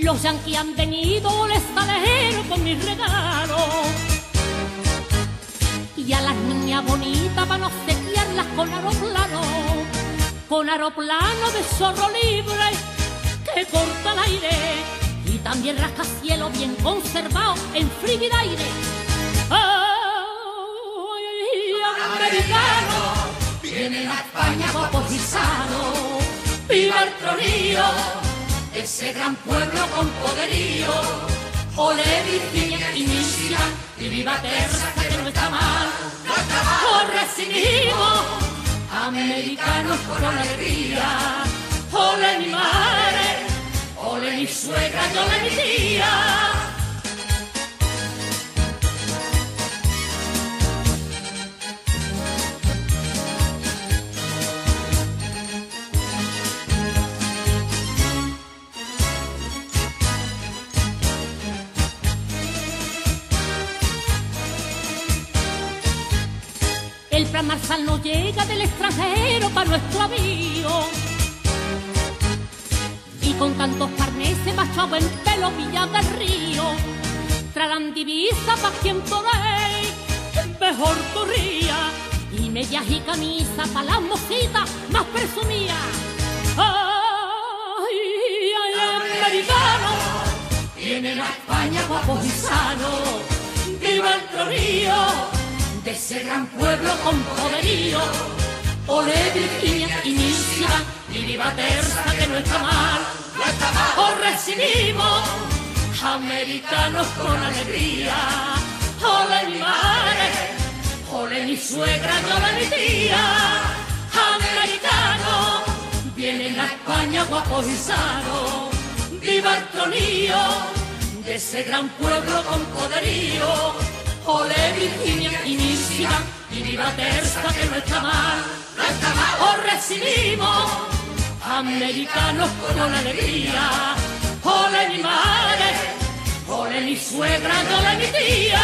Los yanquis han venido les alejero con mis regalos. Y a las niñas bonitas van a obsequiarlas con aeroplano de zorro libre que corta el aire. Y también rascacielos bien conservados en Frigidaire. ¡Ay, americanos! Vienen a España guapos y sanos. ¡Viva el tronío! Ese gran pueblo con poderío. Ole Virginia y Michigan y viva Texas, que no está mal. Os recibimos, americanos con alegría. Ole mi madre, ole mi suegra y ole mi tía. El plan Marshall no llega del extranjero para nuestro avío. Y con tantos carneses machados en pelo Villa del Río, traerán divisas pa' quien podéis mejor corría. Y medias y camisas pa' las mocitas más presumidas. ¡Ay, ay, americanos! Vienen a España guapos y sanos. ¡Viva el tronío! De ese gran pueblo con poderío. Ole Virginia y Michigan y viva Texas, que no está mal. Os recibimos, americanos con alegría. Ole mi madre, ole mi suegra y ole mi tía. Americanos, vienen a España guapos y sanos. Viva el tronío, de ese gran pueblo con poderío. Ole Virginia y Michigan y viva Texas, que no está mal. Os recibimos, americanos con alegría. Ole mi madre, ole mi suegra y ole mi tía.